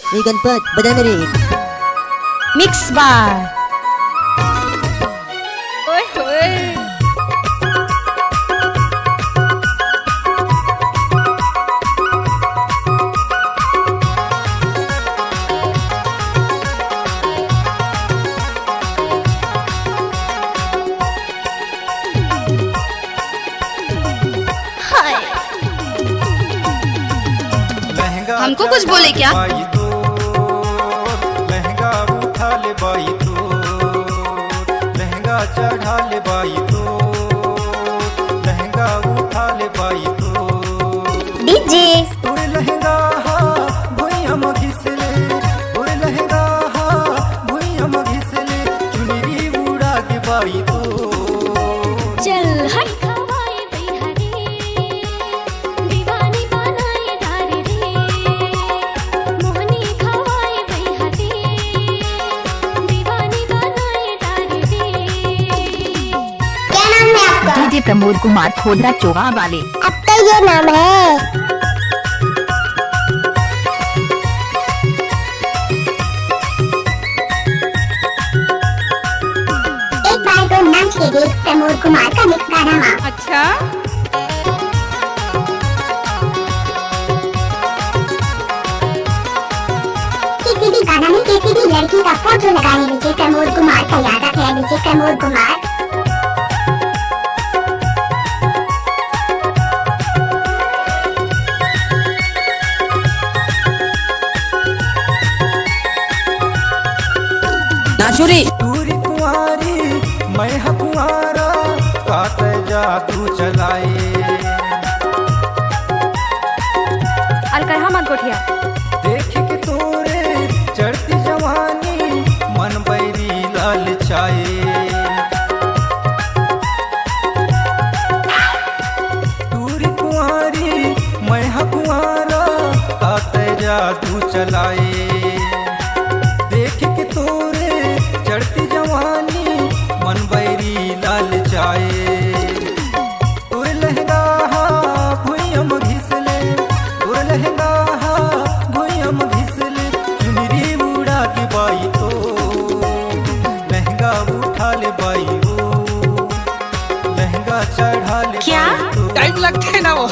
ए गणपत बजाना रे। मिक्स बार ओए होए। हमको कुछ बोले क्या? लहंगा उठा ले बाई तो, लहंगा चढ़ा ले बाई तो, लहंगा उठा ले बाई तो। डीजे तोरे लहंगा हा भुइया म घिसले, तोरे लहंगा हा भुइया म घिसले, चुनरी उड़ा के बाई तो। चल हट। डीजे प्रमोद कुमार खोदरा चोगा वाले। अब तो ये नाम है। एक बार तो नाच के देख प्रमोद कुमार का मिक्स गाना। अच्छा किसी भी गाना में किसी भी लड़की का फोटो लगाने नीचे प्रमोद कुमार का याद आता है। नीचे प्रमोद कुमार। नाचो रे। तूरी कुंवारी मैं हा कुंवारा, काट जा तू चलाए। अलकरहा मत गोठिया। देख के तोरे चढ़ती जवानी, मन बैरी लाल चाहे। तूरी कुंवारी मैं हा कुंवारा, काट जा तू चलाए। देख के तोरे चढ़ती जवानी, मन बैरी लाल चाहे। तोरे लहंगा हा भुइया म घिसले, तोरे लहंगा हा भुइया म घिसले, चुनरी उड़ा के बाई तो, लहंगा उठा ले बाई हो, लहंगा चढ़ा ले। क्या टाइम लगता है ना वो।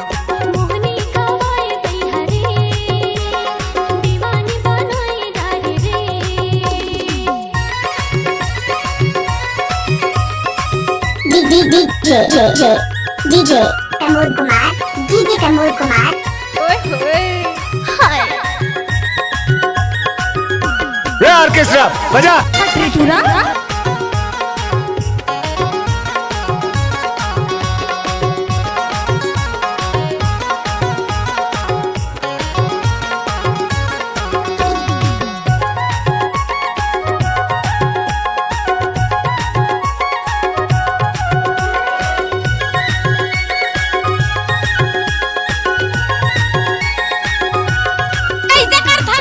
डीजे प्रमोद कुमार। डीजे प्रमोद कुमार। ओए होए। हाय रे ऑर्केस्ट्रा बजा। त्रिपुरा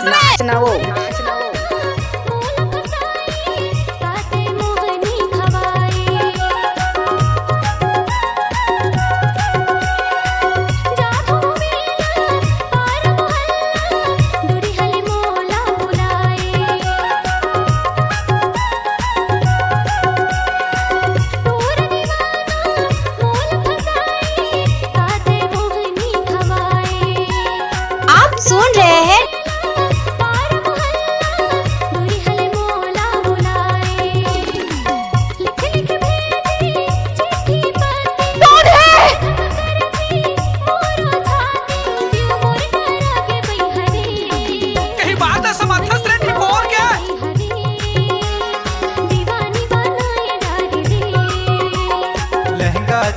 नाचना वो। आप सुन रहे हैं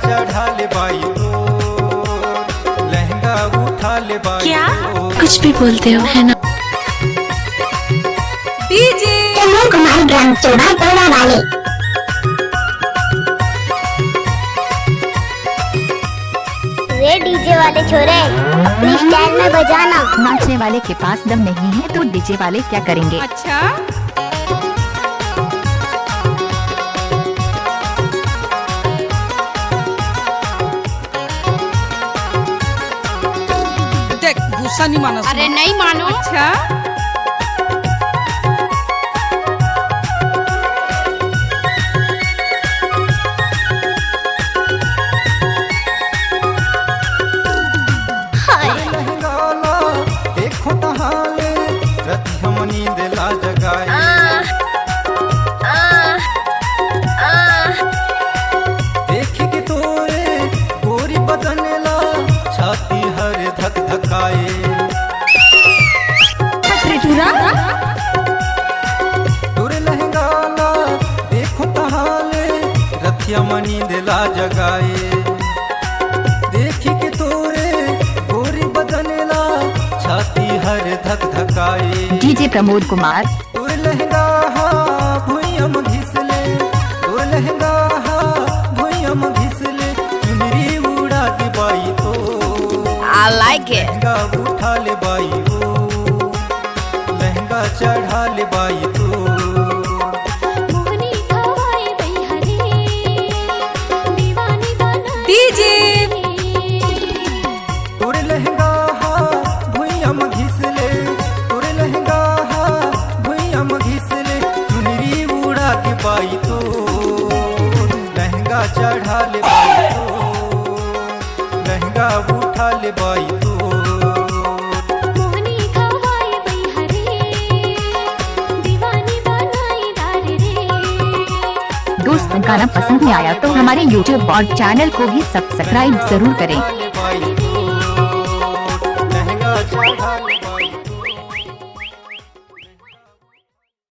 चढ़ा ले बाई तो, लहंगा उठा ले बाई। क्या कुछ भी बोलते हो है ना। डीजे प्रमोद कुमार ग्राम चोड़ा टोला वाले। वे डीजे वाले छोरे अपनी स्टाइल में बजाना। नाचने वाले के पास दम नहीं है तो डीजे वाले क्या करेंगे। अच्छा गुस्सा नहीं माना। अरे नहीं मानो। अच्छा रतिया में नींद ला जगाए देख के तोरे गोरी बदन ला छाती हर धक धकाए तोरे लहंगा ला देखो तहाले रतिया में नींद ला जगाए देख के तोरे गोरी बदन ला छाती हर धक धकाए डीजे प्रमोद कुमार। तोर लहंगा भुइयम घिसले तोर लहंगा भुइयम घिसले चुनरी उड़ा के बाई तो I like it. लहंगा उठा ले बाई हो लहंगा चढ़ा ले बाई तो डीजे तोर लहंगा भुइयम घिसले तोर लहंगा भुइयम घिसले चुनरी उड़ा के बाई तो लहंगा चढ़ा ले बाई तो लहंगा उठा ले बाई तो दोस्त गाना पसंद में आया तो हमारे YouTube और चैनल को भी सब्सक्राइब जरूर करें। लहंगा चढ़ा ले